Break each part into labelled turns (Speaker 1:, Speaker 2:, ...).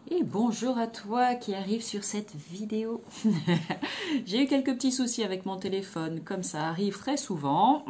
Speaker 1: Et bonjour à toi qui arrive sur cette vidéo. J'ai eu quelques petits soucis avec mon téléphone, comme ça arrive très souvent.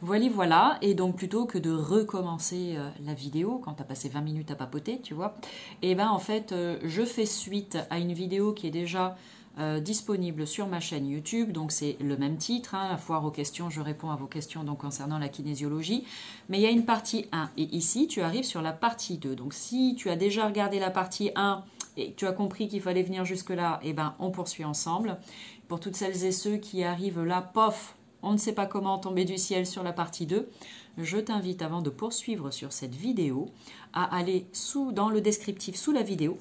Speaker 1: Voilà, voilà. Et donc plutôt que de recommencer la vidéo quand tu as passé 20 minutes à papoter, tu vois, et ben en fait je fais suite à une vidéo qui est déjà disponible sur ma chaîne YouTube, donc c'est le même titre, hein, la foire aux questions, je réponds à vos questions donc concernant la kinésiologie, mais il y a une partie 1 et ici tu arrives sur la partie 2, donc si tu as déjà regardé la partie 1 et que tu as compris qu'il fallait venir jusque là, et ben on poursuit ensemble. Pour toutes celles et ceux qui arrivent là, pof, on ne sait pas comment tomber du ciel sur la partie 2, je t'invite avant de poursuivre sur cette vidéo à aller dans le descriptif sous la vidéo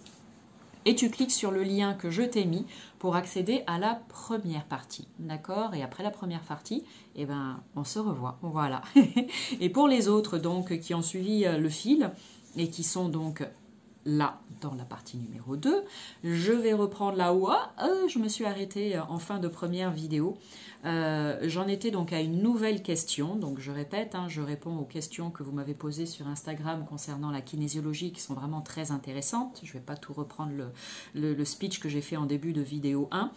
Speaker 1: et tu cliques sur le lien que je t'ai mis pour accéder à la première partie. D'accord? Et après la première partie, eh ben, on se revoit. Voilà. Et pour les autres donc qui ont suivi le fil et qui sont donc là dans la partie numéro 2, je vais reprendre là où je me suis arrêtée en fin de première vidéo. J'en étais donc à une nouvelle question, donc je répète, hein, je réponds aux questions que vous m'avez posées sur Instagram concernant la kinésiologie qui sont vraiment très intéressantes. Je ne vais pas tout reprendre le speech que j'ai fait en début de vidéo 1.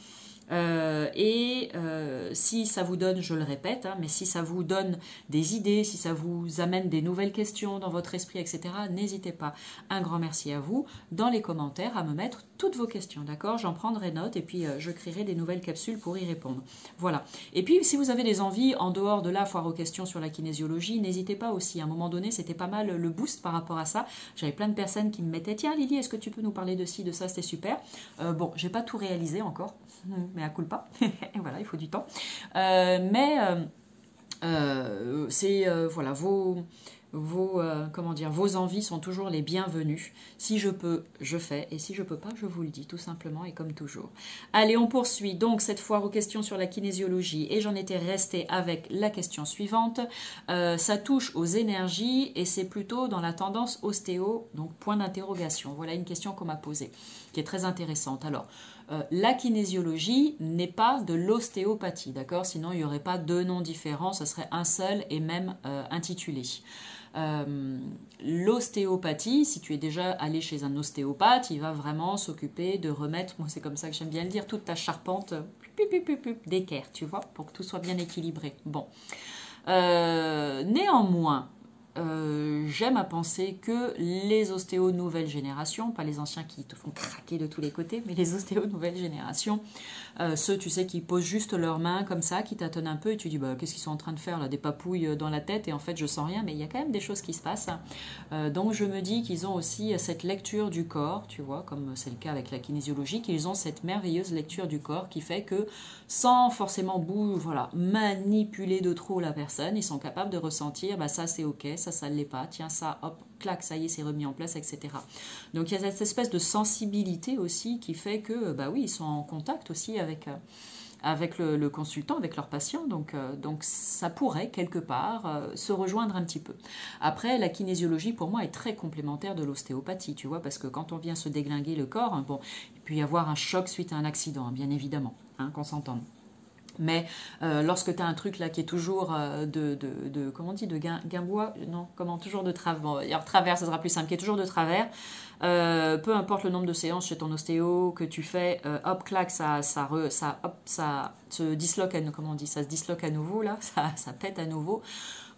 Speaker 1: Si ça vous donne, je le répète, hein, mais si ça vous donne des idées, si ça vous amène des nouvelles questions dans votre esprit, etc., n'hésitez pas. Un grand merci à vous dans les commentaires à me mettre toutes vos questions, d'accord? J'en prendrai note et puis je créerai des nouvelles capsules pour y répondre. Voilà. Et puis si vous avez des envies en dehors de la foire aux questions sur la kinésiologie, n'hésitez pas aussi. À un moment donné, c'était pas mal le boost par rapport à ça. J'avais plein de personnes qui me mettaient, tiens Lily, est-ce que tu peux nous parler de ci, de ça, c'était super. Bon, j'ai pas tout réalisé encore. Mais à culpa, voilà, il faut du temps. Voilà, vos envies sont toujours les bienvenues. Si je peux, je fais, et si je peux pas, je vous le dis tout simplement et comme toujours. Allez, on poursuit donc cette fois aux questions sur la kinésiologie et j'en étais restée avec la question suivante. Ça touche aux énergies et c'est plutôt dans la tendance ostéo, donc point d'interrogation. Voilà une question qu'on m'a posée qui est très intéressante. Alors, la kinésiologie n'est pas de l'ostéopathie, d'accord? Sinon, il n'y aurait pas deux noms différents, ce serait un seul et même intitulé. L'ostéopathie, si tu es déjà allé chez un ostéopathe, il va vraiment s'occuper de remettre, moi c'est comme ça que j'aime bien le dire, toute ta charpente d'équerre, tu vois, pour que tout soit bien équilibré. Bon. Néanmoins, j'aime à penser que les ostéos nouvelle génération, pas les anciens qui te font craquer de tous les côtés, mais les ostéos nouvelle génération, ceux tu sais qui posent juste leurs mains comme ça, qui tâtonnent un peu et tu dis bah, qu'est-ce qu'ils sont en train de faire là, des papouilles dans la tête et en fait je sens rien, mais il y a quand même des choses qui se passent. Donc je me dis qu'ils ont aussi cette lecture du corps, tu vois, comme c'est le cas avec la kinésiologie, qu'ils ont cette merveilleuse lecture du corps qui fait que sans forcément manipuler de trop la personne, ils sont capables de ressentir bah, ça c'est ok, ça ne l'est pas, tiens ça, hop, clac, ça y est, c'est remis en place, etc. Donc il y a cette espèce de sensibilité aussi qui fait que, bah oui, ils sont en contact aussi avec le consultant, avec leur patient, donc ça pourrait quelque part se rejoindre un petit peu. Après, la kinésiologie pour moi est très complémentaire de l'ostéopathie, tu vois, parce que quand on vient se déglinguer le corps, hein, bon, il peut y avoir un choc suite à un accident, hein, bien évidemment, hein, qu'on s'entende. Mais lorsque tu as un truc là qui est toujours comment on dit, de guimbois, non, comment, toujours de travers, bon, alors travers, ça sera plus simple, qui est toujours de travers, peu importe le nombre de séances chez ton ostéo que tu fais, hop, clac, ça se disloque, comment on dit, ça se disloque à nouveau, là, ça pète à nouveau.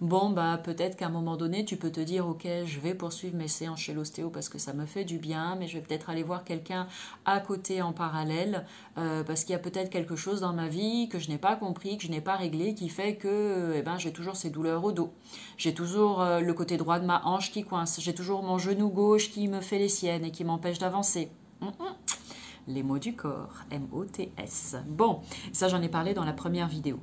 Speaker 1: Bon, bah peut-être qu'à un moment donné, tu peux te dire, ok, je vais poursuivre mes séances chez l'ostéo parce que ça me fait du bien, mais je vais peut-être aller voir quelqu'un à côté en parallèle parce qu'il y a peut-être quelque chose dans ma vie que je n'ai pas compris, que je n'ai pas réglé, qui fait que j'ai toujours ces douleurs au dos. J'ai toujours le côté droit de ma hanche qui coince. J'ai toujours mon genou gauche qui me fait les siennes et qui m'empêche d'avancer. Les mots du corps, M-O-T-S. Bon, ça j'en ai parlé dans la première vidéo.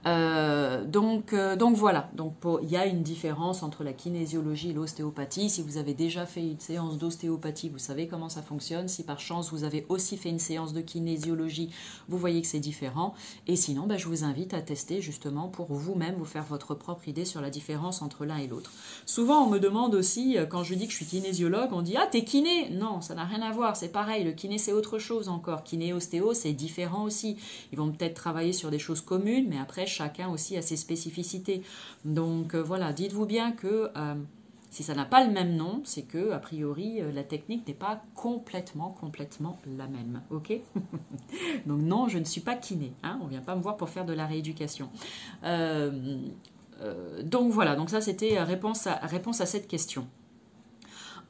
Speaker 1: Donc voilà, donc il y a une différence entre la kinésiologie et l'ostéopathie. Si vous avez déjà fait une séance d'ostéopathie, vous savez comment ça fonctionne. Si par chance vous avez aussi fait une séance de kinésiologie, vous voyez que c'est différent. Et sinon, je vous invite à tester justement pour vous-même vous faire votre propre idée sur la différence entre l'un et l'autre. Souvent on me demande aussi, quand je dis que je suis kinésiologue, on dit ah t'es kiné? Non, ça n'a rien à voir, c'est pareil, le kiné c'est autre chose encore. Kiné et ostéo c'est différent aussi. Ils vont peut-être travailler sur des choses communes, mais après chacun aussi a ses spécificités. Donc voilà, dites-vous bien que Si ça n'a pas le même nom, c'est que, a priori, la technique n'est pas complètement la même. Ok. Donc non, je ne suis pas kiné. Hein, on ne vient pas me voir pour faire de la rééducation. Donc voilà, donc ça c'était réponse à cette question.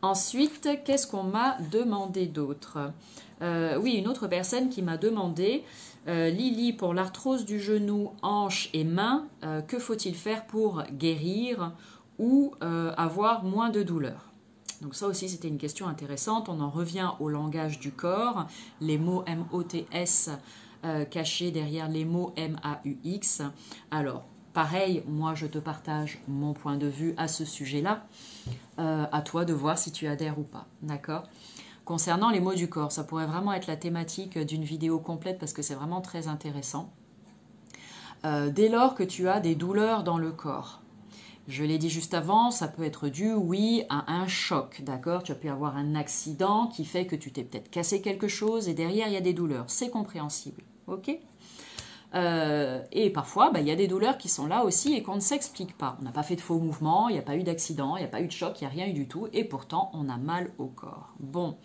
Speaker 1: Ensuite, qu'est-ce qu'on m'a demandé d'autre? Oui, une autre personne qui m'a demandé, Lily, pour l'arthrose du genou, hanche et main, que faut-il faire pour guérir ou avoir moins de douleur? Donc ça aussi, c'était une question intéressante. On en revient au langage du corps, les mots MOTS cachés derrière les mots MAUX. Alors, pareil, moi, je te partage mon point de vue à ce sujet-là. À toi de voir si tu adhères ou pas. D'accord ? Concernant les mots du corps, ça pourrait vraiment être la thématique d'une vidéo complète parce que c'est vraiment très intéressant. Dès lors que tu as des douleurs dans le corps, je l'ai dit juste avant, ça peut être dû, oui, à un choc, d'accord? Tu as pu avoir un accident qui fait que tu t'es peut-être cassé quelque chose et derrière, il y a des douleurs. C'est compréhensible, ok? Et parfois, il y a des douleurs qui sont là aussi et qu'on ne s'explique pas. On n'a pas fait de faux mouvements, il n'y a pas eu d'accident, il n'y a pas eu de choc, il n'y a rien eu du tout, et pourtant, on a mal au corps. Bon,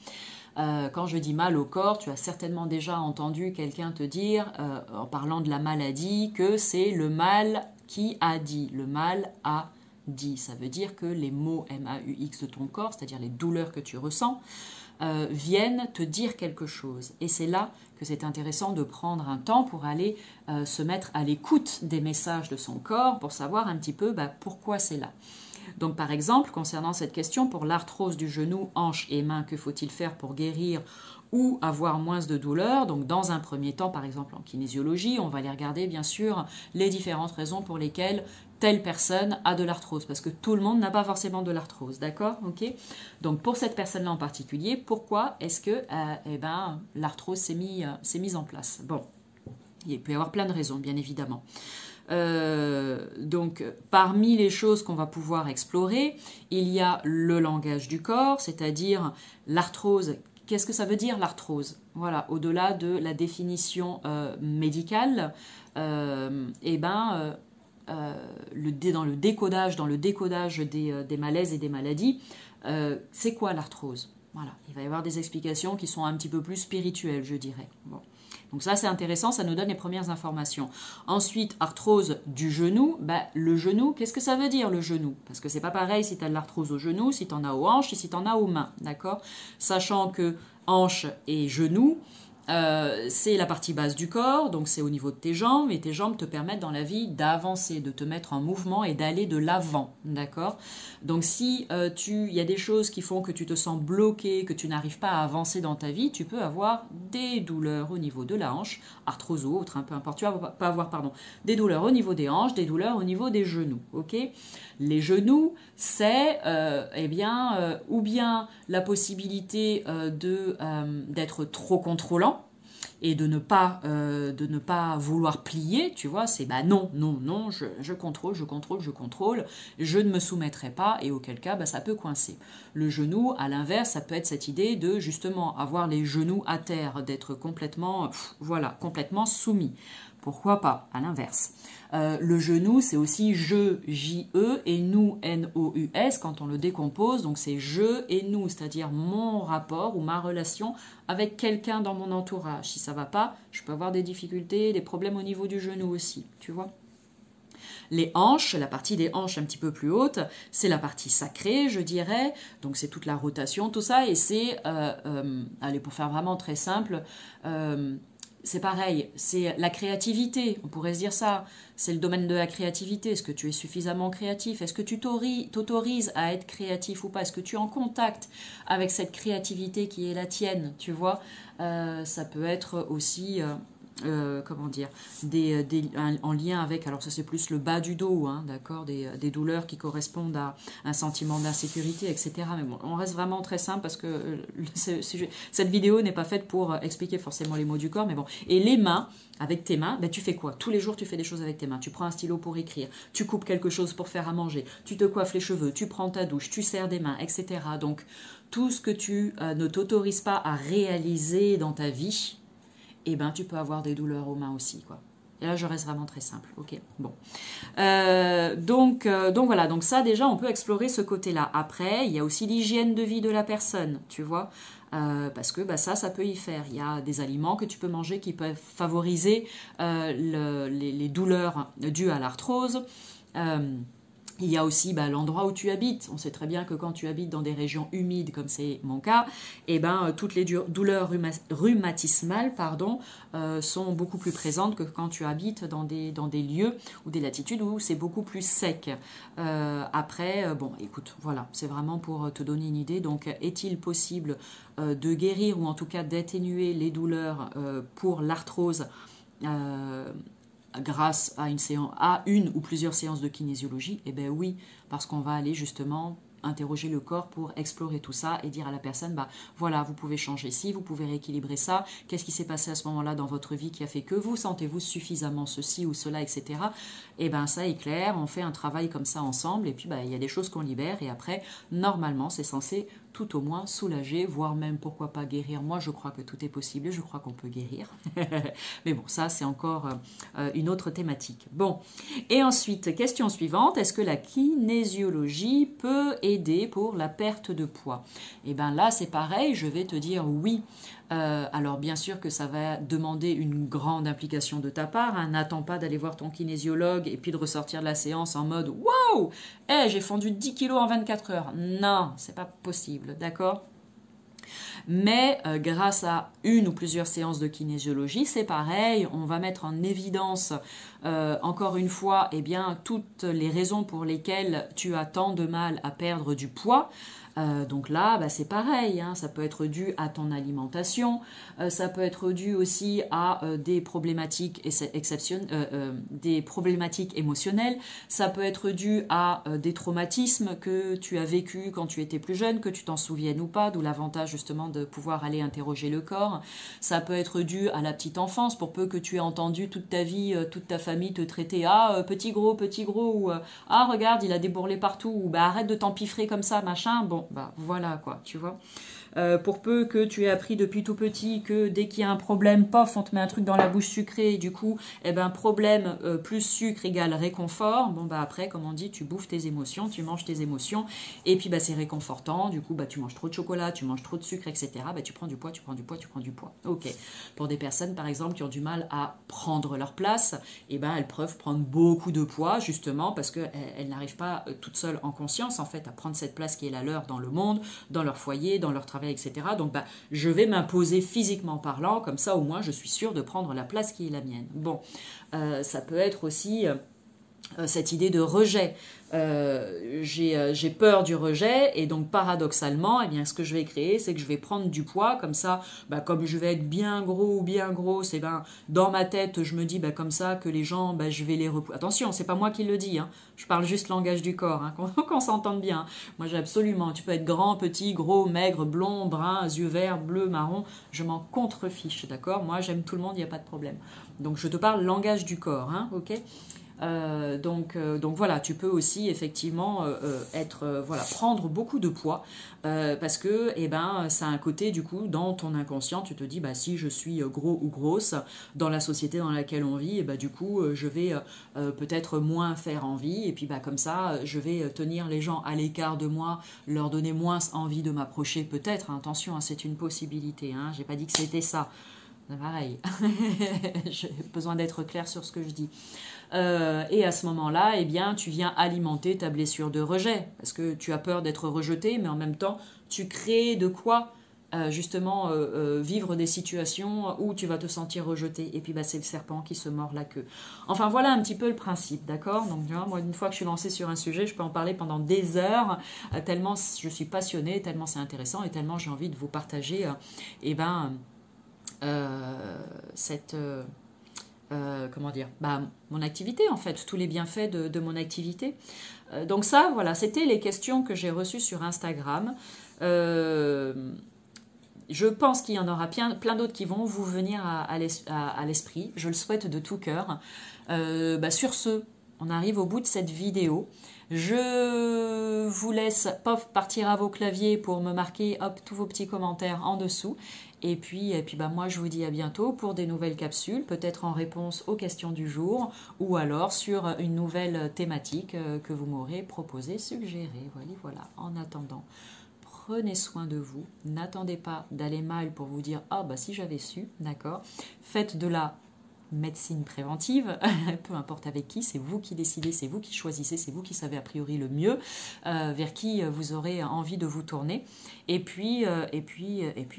Speaker 1: quand je dis mal au corps, tu as certainement déjà entendu quelqu'un te dire, en parlant de la maladie, que c'est le mal qui a dit, le mal a dit. Ça veut dire que les mots MAUX de ton corps, c'est-à-dire les douleurs que tu ressens, viennent te dire quelque chose. Et c'est là que c'est intéressant de prendre un temps pour aller se mettre à l'écoute des messages de son corps pour savoir un petit peu pourquoi c'est là. Donc par exemple, concernant cette question, pour l'arthrose du genou, hanche et main, que faut-il faire pour guérir ou avoir moins de douleur? Donc dans un premier temps, par exemple en kinésiologie, on va aller regarder bien sûr les différentes raisons pour lesquelles telle personne a de l'arthrose, parce que tout le monde n'a pas forcément de l'arthrose, d'accord? Okay. Donc pour cette personne-là en particulier, pourquoi est-ce que l'arthrose s'est mise en place? Bon, il peut y avoir plein de raisons, bien évidemment. Donc parmi les choses qu'on va pouvoir explorer, il y a le langage du corps, c'est-à-dire l'arthrose. Qu'est-ce que ça veut dire l'arthrose? Voilà, au-delà de la définition médicale, dans le décodage des malaises et des maladies, c'est quoi l'arthrose? Voilà, il va y avoir des explications qui sont un petit peu plus spirituelles, je dirais. Bon. Donc ça, c'est intéressant, ça nous donne les premières informations. Ensuite, arthrose du genou. Le genou, qu'est-ce que ça veut dire, le genou? Parce que c'est pas pareil si tu as de l'arthrose au genou, si tu en as aux hanches et si tu en as aux mains, d'accord? Sachant que hanches et genoux, c'est la partie basse du corps, donc c'est au niveau de tes jambes, et tes jambes te permettent dans la vie d'avancer, de te mettre en mouvement et d'aller de l'avant, d'accord? Donc si il y a des choses qui font que tu te sens bloqué, que tu n'arrives pas à avancer dans ta vie, tu peux avoir des douleurs au niveau de la hanche, arthrose ou autre, peu importe, tu vas pas avoir des douleurs au niveau des hanches, des douleurs au niveau des genoux, ok? Les genoux, c'est ou bien la possibilité d'être trop contrôlant et de ne pas vouloir plier, tu vois, c'est non, je contrôle, je ne me soumettrai pas, et auquel cas, ça peut coincer. Le genou, à l'inverse, ça peut être cette idée de justement avoir les genoux à terre, d'être complètement soumis. Pourquoi pas, à l'inverse. Le genou, c'est aussi je, J-E, et nous, N-O-U-S, quand on le décompose. Donc c'est je et nous, c'est-à-dire mon rapport ou ma relation avec quelqu'un dans mon entourage. Si ça ne va pas, je peux avoir des difficultés, des problèmes au niveau du genou aussi, tu vois. Les hanches, la partie des hanches un petit peu plus haute, c'est la partie sacrée, je dirais. Donc c'est toute la rotation, tout ça. Et c'est, allez, pour faire vraiment très simple, c'est pareil, c'est la créativité, on pourrait se dire ça, c'est le domaine de la créativité. Est-ce que tu es suffisamment créatif? Est-ce que tu t'autorises à être créatif ou pas? Est-ce que tu es en contact avec cette créativité qui est la tienne, tu vois? Ça peut être aussi... en lien avec, alors ça c'est plus le bas du dos, hein, d'accord, des douleurs qui correspondent à un sentiment d'insécurité, etc. Mais bon, on reste vraiment très simple parce que cette vidéo n'est pas faite pour expliquer forcément les mots du corps, mais bon. Et les mains, avec tes mains, tu fais quoi? Tous les jours tu fais des choses avec tes mains. Tu prends un stylo pour écrire, tu coupes quelque chose pour faire à manger, tu te coiffes les cheveux, tu prends ta douche, tu serres des mains, etc. Donc tout ce que tu ne t'autorises pas à réaliser dans ta vie, tu peux avoir des douleurs aux mains aussi, quoi. Et là, je reste vraiment très simple. Ok, bon. Donc voilà, donc ça déjà, on peut explorer ce côté-là. Après, il y a aussi l'hygiène de vie de la personne, tu vois. Parce que bah, ça peut y faire. Il y a des aliments que tu peux manger qui peuvent favoriser les douleurs dues à l'arthrose. Il y a aussi bah, l'endroit où tu habites. On sait très bien que quand tu habites dans des régions humides, comme c'est mon cas, eh ben, toutes les douleurs rhumatismales sont beaucoup plus présentes que quand tu habites dans des lieux ou des latitudes où c'est beaucoup plus sec. Après, bon, écoute, voilà, c'est vraiment pour te donner une idée. Donc, est-il possible de guérir ou en tout cas d'atténuer les douleurs pour l'arthrose grâce à une ou plusieurs séances de kinésiologie? Eh bien oui, parce qu'on va aller justement interroger le corps pour explorer tout ça et dire à la personne, bah voilà, vous pouvez changer ci, vous pouvez rééquilibrer ça, qu'est-ce qui s'est passé à ce moment-là dans votre vie qui a fait que vous sentez-vous suffisamment ceci ou cela, etc. Et ben ça est clair, on fait un travail comme ça ensemble et puis bah, il y a des choses qu'on libère et après, normalement, c'est censé tout au moins soulager, voire même pourquoi pas guérir. Moi, je crois que tout est possible, je crois qu'on peut guérir. Mais bon, ça, c'est encore une autre thématique. Bon, et ensuite, question suivante, est-ce que la kinésiologie peut aider pour la perte de poids? Et bien là, c'est pareil, je vais te dire oui. Alors bien sûr que ça va demander une grande implication de ta part, hein. N'attends pas d'aller voir ton kinésiologue et puis de ressortir de la séance en mode « Wow, j'ai fondu 10 kilos en 24 heures ». Non, c'est pas possible, d'accord? Mais grâce à une ou plusieurs séances de kinésiologie, c'est pareil, on va mettre en évidence encore une fois eh bien, toutes les raisons pour lesquelles tu as tant de mal à perdre du poids. Donc là, bah, c'est pareil, hein, ça peut être dû à ton alimentation, ça peut être dû aussi à des problématiques des problématiques émotionnelles, ça peut être dû à des traumatismes que tu as vécu quand tu étais plus jeune, que tu t'en souviennes ou pas, d'où l'avantage justement de pouvoir aller interroger le corps. Ça peut être dû à la petite enfance, pour peu que tu aies entendu toute ta vie, toute ta famille te traiter petit gros, ou regarde, il a des bourrelets partout, ou bah arrête de t'empiffrer comme ça, machin. Bon, bah voilà quoi, tu vois. Pour peu que tu aies appris depuis tout petit que dès qu'il y a un problème, pof, on te met un truc dans la bouche sucrée, et du coup, eh ben, problème plus sucre égale réconfort. Bon, bah après, comme on dit, tu bouffes tes émotions, tu manges tes émotions, et puis bah, c'est réconfortant. Du coup, bah, tu manges trop de chocolat, tu manges trop de sucre, etc. Bah, tu prends du poids. Ok. Pour des personnes, par exemple, qui ont du mal à prendre leur place, eh ben, elles peuvent prendre beaucoup de poids, justement, parce qu'elles n'arrivent pas toutes seules en conscience, en fait, à prendre cette place qui est la leur dans le monde, dans leur foyer, dans leur travail, etc. Donc, bah, je vais m'imposer physiquement parlant, comme ça, au moins, je suis sûre de prendre la place qui est la mienne. Bon, ça peut être aussi cette idée de rejet. J'ai peur du rejet et donc paradoxalement, eh bien, ce que je vais créer, c'est que je vais prendre du poids comme ça, bah, comme je vais être bien gros ou bien grosse, et ben, dans ma tête, je me dis bah, comme ça que les gens, bah, je vais les repousser. Attention, c'est pas moi qui le dis, hein. Je parle juste langage du corps, hein, qu'on s'entende bien. Moi, j'ai absolument, tu peux être grand, petit, gros, maigre, blond, brun, yeux verts, bleu, marron, je m'en contrefiche, d'accord? Moi, j'aime tout le monde, il n'y a pas de problème. Donc, je te parle langage du corps, hein, ok? Donc voilà, tu peux aussi effectivement prendre beaucoup de poids parce que eh ben, ça a un côté du coup dans ton inconscient, tu te dis bah si je suis gros ou grosse dans la société dans laquelle on vit, et bah, du coup je vais peut-être moins faire envie et puis bah, comme ça je vais tenir les gens à l'écart de moi, leur donner moins envie de m'approcher peut-être, hein, attention, hein, c'est une possibilité, hein, j'ai pas dit que c'était ça. Pareil, j'ai besoin d'être clair sur ce que je dis. Et à ce moment-là, eh bien, tu viens alimenter ta blessure de rejet, parce que tu as peur d'être rejeté, mais en même temps, tu crées de quoi justement vivre des situations où tu vas te sentir rejeté. Et puis, bah, c'est le serpent qui se mord la queue. Enfin, voilà un petit peu le principe, d'accord? Donc, moi, une fois que je suis lancée sur un sujet, je peux en parler pendant des heures, tellement je suis passionnée, tellement c'est intéressant et tellement j'ai envie de vous partager comment dire, bah, mon activité en fait, tous les bienfaits de mon activité. Donc ça, voilà, c'était les questions que j'ai reçues sur Instagram. Je pense qu'il y en aura plein d'autres qui vont vous venir à l'esprit. Je le souhaite de tout cœur. Sur ce, on arrive au bout de cette vidéo. Je vous laisse partir à vos claviers pour me marquer tous vos petits commentaires en dessous. Et puis bah, moi, je vous dis à bientôt pour des nouvelles capsules, peut-être en réponse aux questions du jour ou alors sur une nouvelle thématique que vous m'aurez proposée, suggérée. Voilà. En attendant, prenez soin de vous. N'attendez pas d'aller mal pour vous dire « Ah, bah si j'avais su », d'accord. Faites de la médecine préventive, peu importe avec qui, c'est vous qui décidez, c'est vous qui choisissez, c'est vous qui savez a priori le mieux vers qui vous aurez envie de vous tourner. Et puis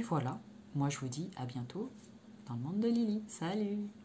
Speaker 1: voilà, moi je vous dis à bientôt dans le monde de Lily. Salut!